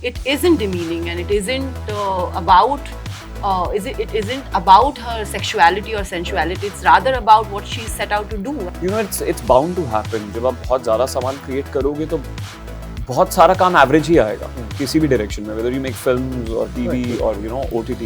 it isn't demeaning and it isn't it isn't about her sexuality or sensuality. It's rather about what she's set out to do. You know, it's bound to happen. जब आप बहुत ज़्यादा सामान create करोगे तो बहुत सारा काम average ही आएगा किसी भी direction में, whether you make films or TV or you know OTT.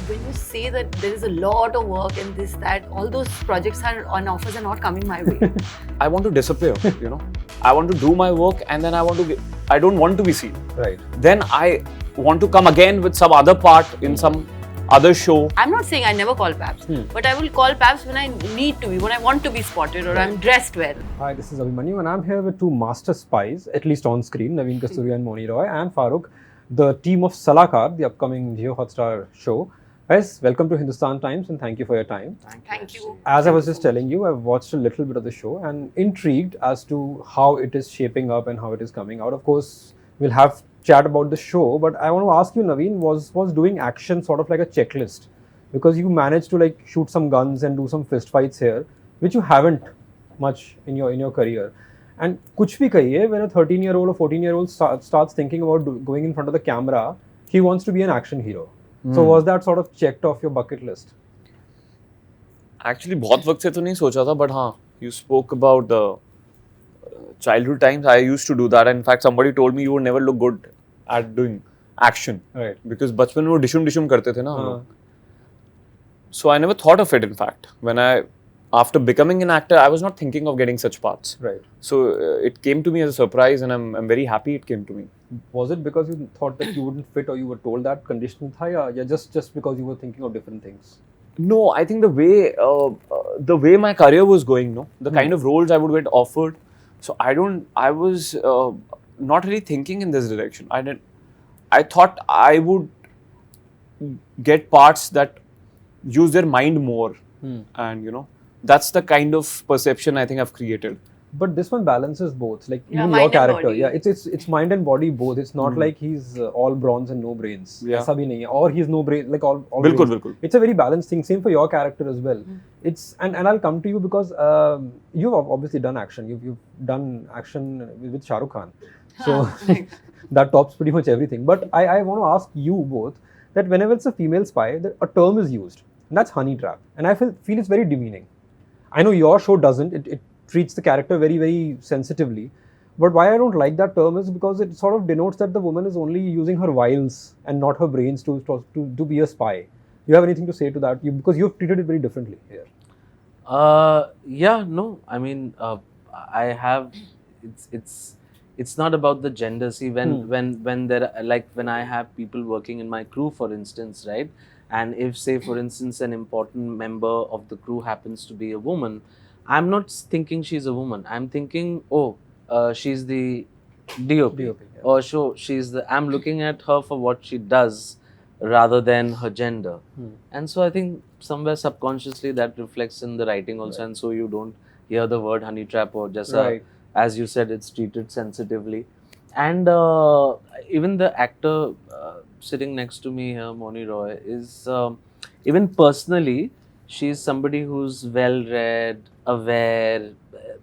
When you say that there is a lot of work and this, that, all those projects are on offers are not coming my way. I want to disappear, you know. I want to do my work and then I don't want to be seen. Right. Then I want to come again with some other part in some other show. I'm not saying I never call Paps, but I will call Paps when I need to be, when I want to be spotted or I'm dressed well. Hi, this is Abhimanyu and I'm here with two master spies, at least on screen, Naveen Kasturia and Mouni Roy, and Farukh, the team of Salakaar, the upcoming JioHotstar show. Guys, welcome to Hindustan Times and thank you for your time. Thank you. As I was just telling you, I've watched a little bit of the show and intrigued as to how it is shaping up and how it is coming out. Of course, we'll have chat about the show, but I want to ask you, Naveen, was doing action sort of like a checklist? Because you managed to like shoot some guns and do some fist fights here, which you haven't much in your career. And kuch bhi kahiye, when a 13-year-old or 14-year-old starts thinking about going in front of the camera, he wants to be an action hero. So was that sort of checked off your bucket list? Actually, बहुत वक्त से तो नहीं सोचा था, but हाँ, you spoke about the childhood times. I used to do that. In fact, somebody told me you would never look good at doing action. Right. Because बचपन में वो डिशुम करते थे ना हम लोग. So I never thought of it. In fact, after becoming an actor, I was not thinking of getting such parts. Right. So it came to me as a surprise, and I'm very happy it came to me. Was it because you thought that you wouldn't fit, or you were told that condition tha, ya just because you were thinking of different things? No, I think the way my career was going, the kind of roles I would get offered. So I was not really thinking in this direction. I thought I would get parts that use their mind more, and you know, that's the kind of perception I think I've created. But this one balances both, like Yeah, even mind your and character. body. Yeah, it's mind and body both. It's not like he's all brawns and no brains. Yeah. ऐसा भी नहीं है. Or he's no brain, like all बिल्कुल, brains. बिल्कुल. It's a very balanced thing. Same for your character as well. It's and I'll come to you because you've obviously done action. You've done action with Shah Rukh Khan. So that tops pretty much everything. But I want to ask you both that whenever it's a female spy, a term is used, and that's honey trap. And I feel it's very demeaning. I know your show doesn't. It treats the character very, very sensitively. But why I don't like that term is because it sort of denotes that the woman is only using her wiles and not her brains to be a spy. Do you have anything to say to that? Because you've treated it very differently here. Yeah, no. I mean, I have. It's not about the gender. See, when there when I have people working in my crew, for instance, right? And if, say, for instance, an important member of the crew happens to be a woman, I'm not thinking she's a woman. I'm thinking, she's the DOP. Yeah. Or I'm looking at her for what she does rather than her gender. And so I think somewhere subconsciously that reflects in the writing also. Right. And so you don't hear the word honey trap or just, as you said, it's treated sensitively. And even the actor sitting next to me here, Mouni Roy, is even personally, she's somebody who's well-read, aware,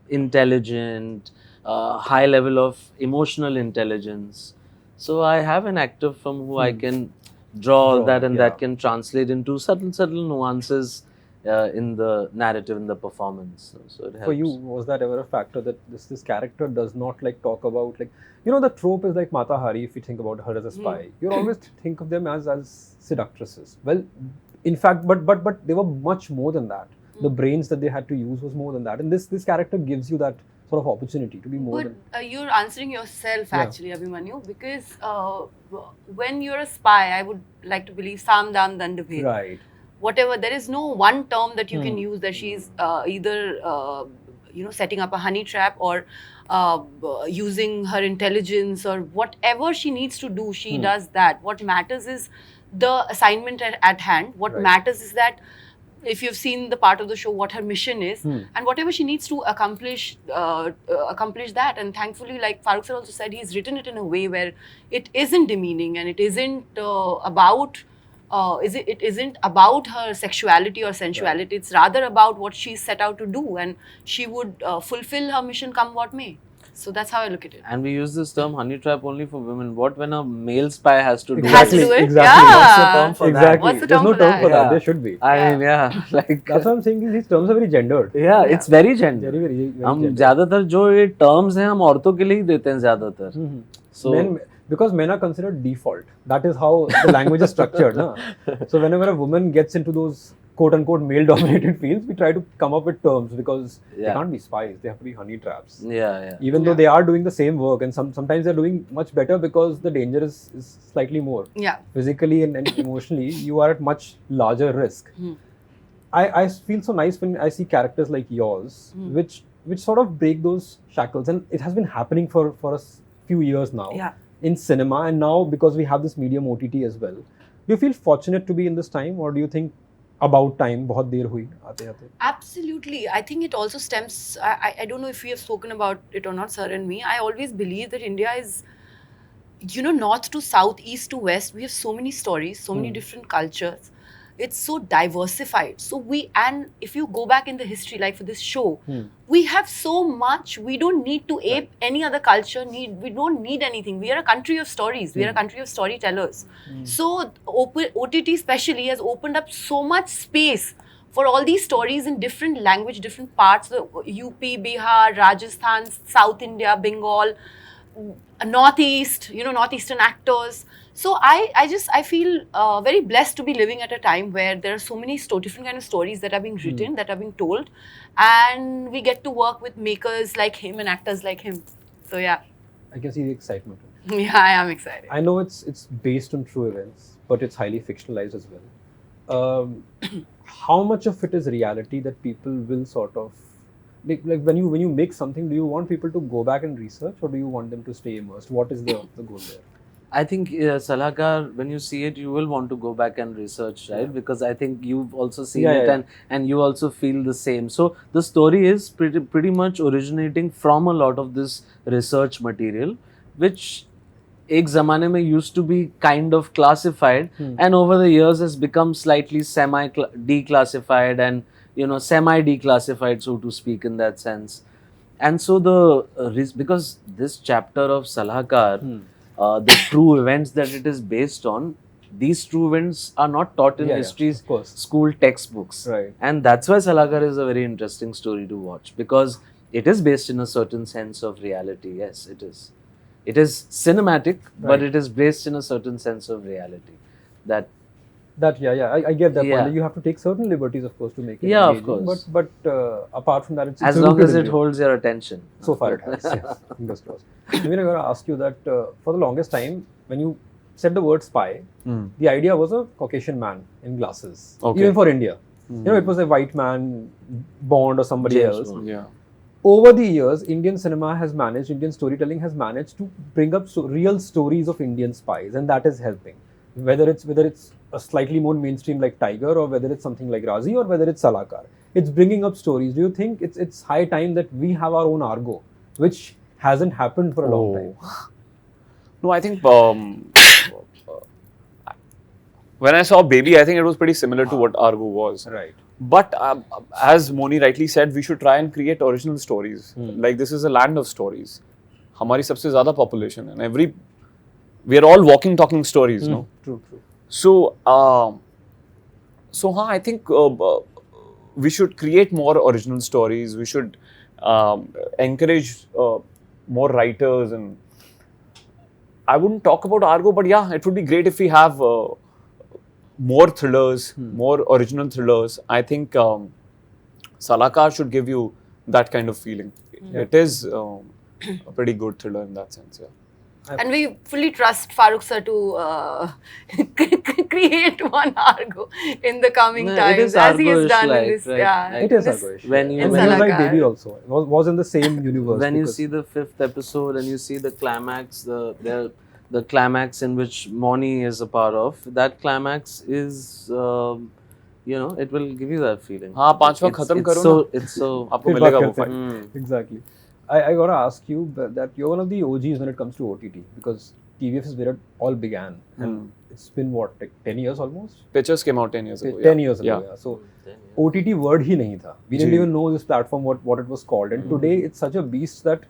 intelligent, high level of emotional intelligence. So I have an actor from who I can draw that, and that can translate into subtle nuances in the narrative, in the performance. So it helps. For you, was that ever a factor that this character does not like talk about, like, you know, the trope is like Mata Hari, if you think about her as a spy. You always think of them as seductresses. Well, in fact, but they were much more than that. The brains that they had to use was more than that. And this character gives you that sort of opportunity to be more than... You're answering yourself actually, Abhimanyu, because when you're a spy, I would like to believe Sam Dam Dand Bhed. Right. Whatever, there is no one term that you can use that she's either setting up a honey trap or using her intelligence or whatever she needs to do, she does that. What matters is the assignment at hand. What matters is that if you've seen the part of the show, what her mission is, and whatever she needs to accomplish that. And thankfully, like Farukh sir also said, he's written it in a way where it isn't demeaning and it isn't about her sexuality or sensuality. It's rather about what she's set out to do, and she would fulfill her mission come what may. So that's how I look at it. And we use this term honey trap only for women. What when a male spy has to do Has to it? do it? Exactly. Yeah. What's the term for Exactly. What's the There's term no for term that? for that. Yeah. There should be. I mean, yeah, like That's what I'm saying. These terms are very gendered. yeah, it's very gender. Very हम gendered. ज्यादातर जो ये terms हैं हम औरतों के लिए ही देते हैं ज्यादातर. So Because men are considered default. That is how the language is structured. Na? So whenever a woman gets into those quote-unquote male-dominated fields, we try to come up with terms because they Yeah. can't be spies. They have to be honey traps. yeah. Even though they are doing the same work, and sometimes they're doing much better because the danger is slightly more. Yeah. Physically and emotionally, you are at much larger risk. I feel so nice when I see characters like yours, which sort of break those shackles, and it has been happening for a few years now. Yeah. In cinema, and now because we have this medium OTT as well. Do you feel fortunate to be in this time, or do you think about time, बहुत देर हुई आते आते? Absolutely. I think it also stems, I don't know if we have spoken about it or not, sir and me. I always believe that India is, north to south, east to west. We have so many stories, so many different cultures. It's so diversified. So and if you go back in the history, like for this show, we have so much. We don't need to ape any other culture. We don't need anything. We are a country of stories. We are a country of storytellers. So OTT especially has opened up so much space for all these stories in different language, different parts, the UP, Bihar, Rajasthan, South India, Bengal, Northeast, Northeastern actors. So I feel very blessed to be living at a time where there are so many different kind of stories that are being written, that are being told, and we get to work with makers like him and actors like him. So yeah. I can see the excitement. Yeah, I am excited. I know it's based on true events, but it's highly fictionalized as well. How much of it is reality that people will sort of like when you make something, do you want people to go back and research, or do you want them to stay immersed? What is the goal there? I think Salakar, when you see it, you will want to go back and research, right? Because I think you've also seen it, and you also feel the same. So the story is pretty much originating from a lot of this research material, which एक ज़माने में used to be kind of classified, and over the years has become slightly declassified and semi-declassified, so to speak, in that sense. And so because this chapter of Salakar, the true events that it is based on, these true events are not taught in history school textbooks. Right. And that's why Salakar is a very interesting story to watch, because it is based in a certain sense of reality. Yes, it is. It is cinematic, but it is based in a certain sense of reality. I get that point. You have to take certain liberties, of course, to make it engaging, of course. But apart from that, it's as long as it holds your attention. So far it has. Yes. Fingers crossed. Naveen, I'm going to ask you that for the longest time, when you said the word spy, the idea was a Caucasian man in glasses. Okay. Even for India. It was a white man, Bond or somebody else. Yeah. Over the years, Indian storytelling has managed to bring up real stories of Indian spies, and that is helping. Whether it's a slightly more mainstream like Tiger, or whether it's something like Razi, or whether it's Salakar, it's bringing up stories. Do you think it's high time that we have our own Argo, which hasn't happened for a long time? No, I think when I saw Baby, I think it was pretty similar to what Argo was. Right. But as Mouni rightly said, we should try and create original stories. Like, this is a land of stories. हमारी सबसे ज़्यादा population, and we are all walking, talking stories, no? True. So, I think we should create more original stories. We should encourage more writers, and I wouldn't talk about Argo, but yeah, it would be great if we have more thrillers, more original thrillers. I think Salakar should give you that kind of feeling. It is a pretty good thriller in that sense, yeah. And we fully trust Farukh sir to create one Argo in the coming times, as he has done in this. Right? Yeah, It is Argo-ish. When you And Salakar. like Baby also. It was in the same universe. when you see the 5th episode and you see the climax, the climax in which Mouni is a part of, that climax is, it will give you that feeling. हाँ, पांचवा खत्म करो ना. It's so. आपको मिलेगा वो fight. Exactly. I gotta ask you that you're one of the OGs when it comes to OTT, because TVF is where it all began, and it's been what, like 10 years almost? Pictures came out 10 years ago. 10 years ago, yeah. So OTT word ही नहीं था. We didn't even know this platform what it was called, and today it's such a beast that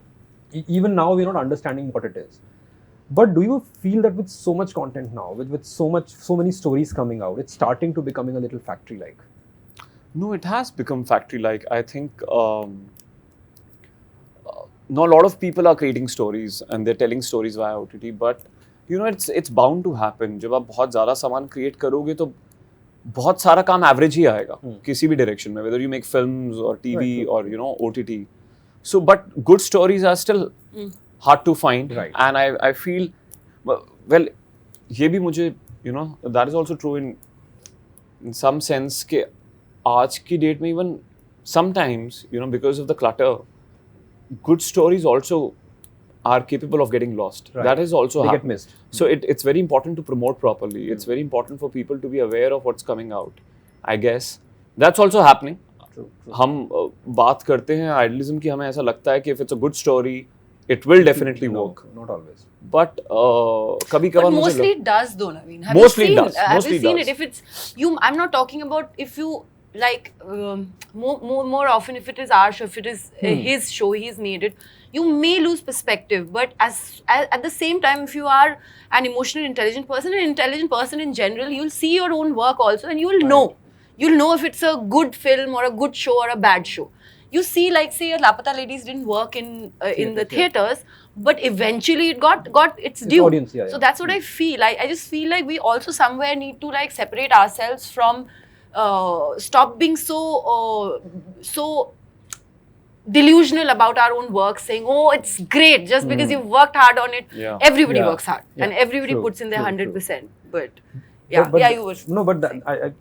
even now we're not understanding what it is. But do you feel that with so much content now, with so many stories coming out, it's starting to becoming a little factory-like? No, it has become factory-like. I think no, a lot of people are creating stories and they're telling stories via OTT, but you know, it's bound to happen. जब आप बहुत ज़्यादा सामान create करोगे तो बहुत सारा काम average ही आएगा किसी भी direction में, whether you make films or TV or you know OTT. So, but good stories are still hard to find, and I feel well. ये भी मुझे you know that is also true in some sense कि आज की date में even sometimes you know because of the clutter, good stories also are capable of getting lost. That is also they get missed. So it's very important to promote properly. It's very important for people to be aware of what's coming out. I guess that's also happening. True. हम बात करते हैं idealism की, हमें ऐसा लगता है कि if it's a good story, it will definitely work. Not always. But कभी-कभार But मुझे mostly it does though, Naveen. Have Mostly you it seen, does. Have Mostly you it seen does. it? If it's you, I'm not talking about if you like more often if it is our show, if it is his show, he's made it. You may lose perspective, but as at the same time, if you are an emotional, intelligent person in general, you'll see your own work also, and you'll know. You'll know if it's a good film or a good show or a bad show. You see, like say, Lapata Ladies didn't work in the theaters, but eventually it got its due. Audience, So that's what I feel. I just feel like we also somewhere need to like separate ourselves from stop being so delusional about our own work, saying, oh, it's great just because you've worked hard on it. Yeah. Everybody Yeah. works hard and Yeah. everybody True. puts in their True. 100%. But yeah, But you were. no, but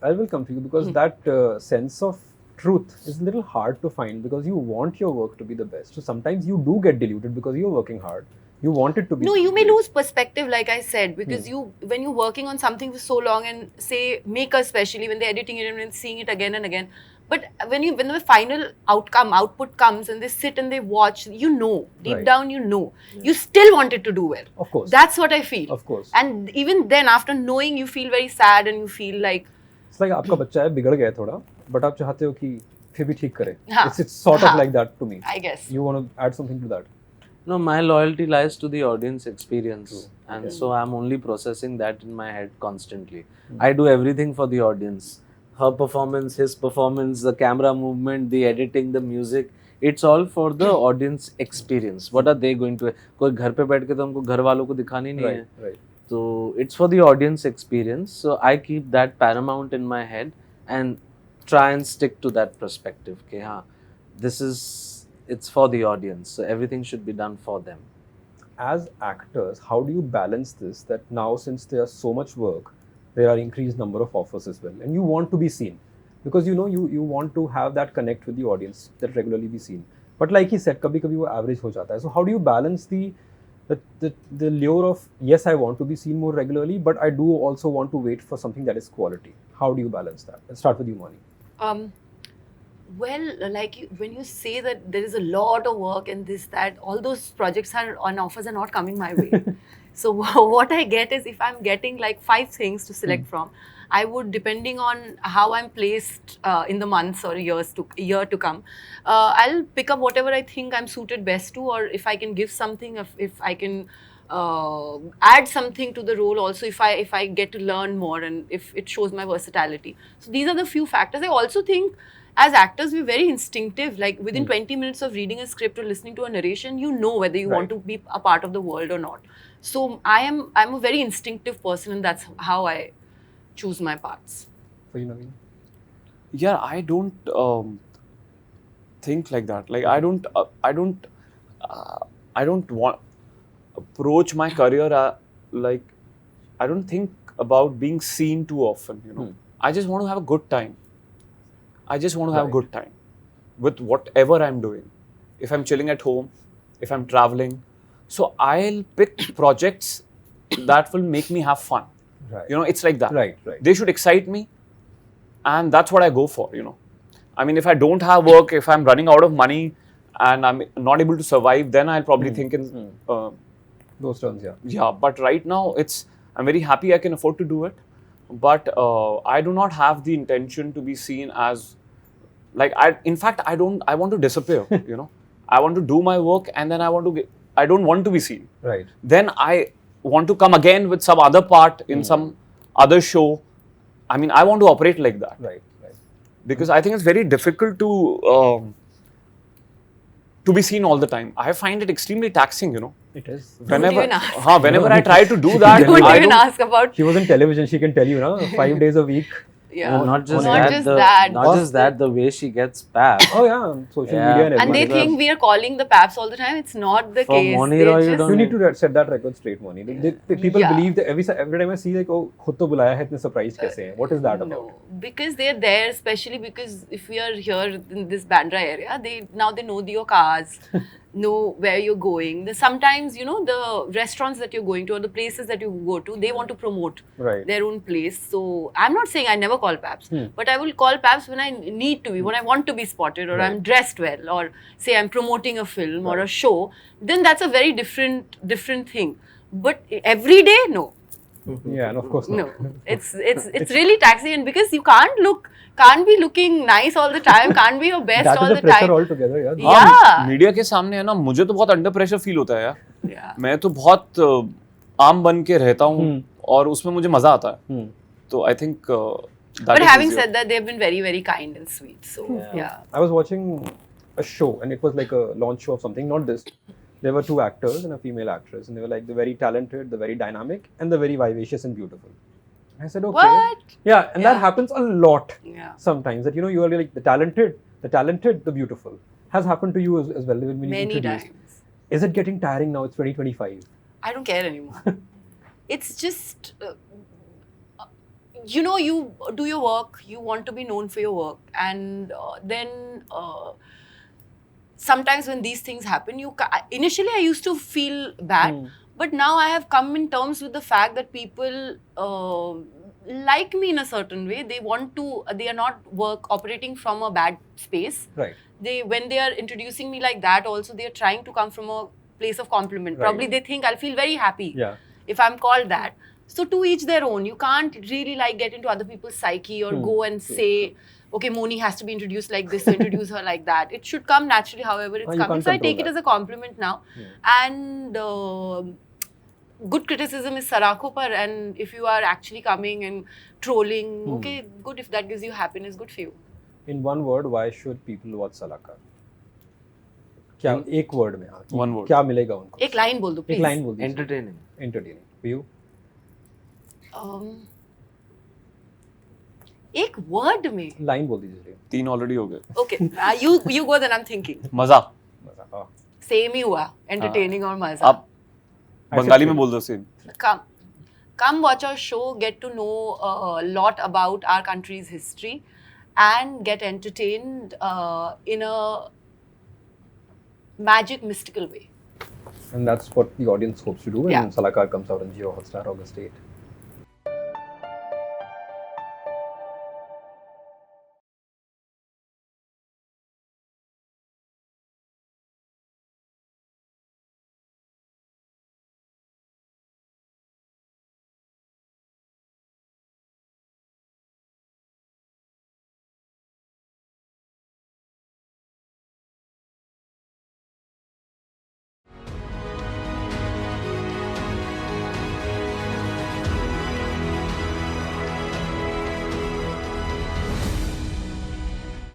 I will come to you because that sense of truth is a little hard to find because you want your work to be the best. So sometimes you do get deluded because you're working hard. You want it to be. No, you may lose perspective, like I said, because when you're working on something for so long, and say makers especially when they're editing it and then seeing it again and again. But when the final output comes and they sit and they watch, you know, deep down you know, you still want it to do well. Of course. That's what I feel. Of course. And even then, after knowing, you feel very sad and you feel like. It's like आपका बच्चा है बिगड़ गया थोड़ा, but आप चाहते हो कि फिर भी ठीक करे. हाँ. It's sort of like that to me. I guess. You want to add something to that? No, my loyalty lies to the audience experience. And so I'm only processing that in my head constantly. I do everything for the audience. Her performance, his performance, the camera movement, the editing, the music. It's all for the audience experience. What are they going to... कोई घर पे बैठ के तो हमको घर वालों को दिखानी नहीं है. Right. So it's for the audience experience. So I keep that paramount in my head and try and stick to that perspective. Okay, it's for the audience. So everything should be done for them. As actors, how do you balance this? That now, since there's so much work, there are increased number of offers as well, and you want to be seen because you know you want to have that connect with the audience, that regularly be seen. But like he said, कभी-कभी वो average हो जाता है. So how do you balance the lure of yes, I want to be seen more regularly, but I do also want to wait for something that is quality. How do you balance that? Let's start with you, Mouni. Well, like when you say that there is a lot of work and this, that, all those projects on offers are not coming my way. So what I get is if I'm getting like 5 things to select from, I would, depending on how I'm placed in the months or year to come, I'll pick up whatever I think I'm suited best to, or if I can give something, if I can add something to the role also, if I get to learn more and if it shows my versatility. So these are the few factors. I also think as actors, we're very instinctive. Like within 20 minutes of reading a script or listening to a narration, you know whether you want to be a part of the world or not. So I'm a very instinctive person, and that's how I choose my parts. For you, Naveen? Yeah, I don't think like that. Like I don't want approach my career like I don't think about being seen too often. You know, I just want to have a good time. I just want to have a good time with whatever I'm doing. If I'm chilling at home, if I'm traveling. So I'll pick projects that will make me have fun. Right. You know, it's like that. Right. They should excite me. And that's what I go for, you know. I mean, if I don't have work, if I'm running out of money and I'm not able to survive, then I'll probably think in... those terms, yeah. Yeah, but right now, I'm very happy I can afford to do it. But I do not have the intention to be seen as... Like, I want to disappear, you know. I want to do my work and then I want to I don't want to be seen. Right. Then I want to come again with some other part in some other show. I mean, I want to operate like that. Right. Right. Because I think it's very difficult to be seen all the time. I find it extremely taxing, you know. It is. Whenever, even ask. whenever I try to do that, Don't I even don't, ask about. She was in television. She can tell you, na, 5 days a week. Yeah. No, not just Not that. just the, that. Not just that. The way she gets papped. Oh yeah, social Yeah. media and And they everything. think we are calling the paps all the time. It's not the For case. Mouni They Roy, you just- don't- You need to set that record straight, Mouni. People Yeah. believe that every time I see like, oh, khud to bulaya hai, itne surprised kaise hain? What is that about? No, because they're there, especially because if we are here in this Bandra area, they know your cars, know where you're going. Sometimes, you know, the restaurants that you're going to or the places that you go to, they want to promote Right. their own place. So I'm not saying I never call paps, but I will call paps when I need to be, when I want to be spotted, or I'm dressed well, or say I'm promoting a film or a show. Then that's a very different thing. But every day, no. Yeah, and of course not. No, it's really taxing, and because you can't be looking nice all the time, can't be your best That all is the a pressure time. altogether, yeah. Yeah. Media के सामने है ना, मुझे तो बहुत under pressure feel होता है यार. Yeah. मैं तो बहुत आम बन के रहता हूँ और उसमें मुझे मजा आता है. तो I think that But is having easier. said that, they've been very, very kind and sweet. So yeah. I was watching a show and it was like a launch show of something, not this. There were 2 actors and a female actress, and they were like the very talented, the very dynamic, and the very vivacious and beautiful. I said, okay. What? Yeah, and that happens a lot Yeah. sometimes. That, you know, you are like the talented, the beautiful. Has happened to you as well when you Many introduced. times. Is it getting tiring now? It's 2025. I don't care anymore. It's just, you know, you do your work, you want to be known for your work, and then sometimes when these things happen, initially I used to feel bad, but now I have come in terms with the fact that people like me in a certain way. They want to, they are not operating from a bad space. Right. When they are introducing me like that, also they are trying to come from a place of compliment. Right. Probably they think I'll feel very happy Yeah. if I'm called that. So to each their own. You can't really like get into other people's psyche or go and say, okay, Mouni has to be introduced like this, so introduce her like that. It should come naturally, however it's You coming. can't So I control take it that. as a compliment now. And good criticism is Sarakho par, and if you are actually coming and trolling, okay, good. If that gives you happiness, good for you. In one word, why should people watch Salakar? क्या एक word में हाँ One word. क्या मिलेगा उनको? एक line बोल दो, एक please. line बोल दीजिए. Entertaining. Entertaining. For you? एक word में. Line बोल दीजिए. 3 already हो गए. Okay, you go, then I'm thinking. मजा. मजा. हाँ. Same ही हुआ, entertaining और मजा. आप बंगाली में बोल दो same. Come watch our show, get to know a lot about our country's history, and get entertained in a magic, mystical way. And that's what the audience hopes to do when Yeah. Salakar comes out on JioHotstar August 8.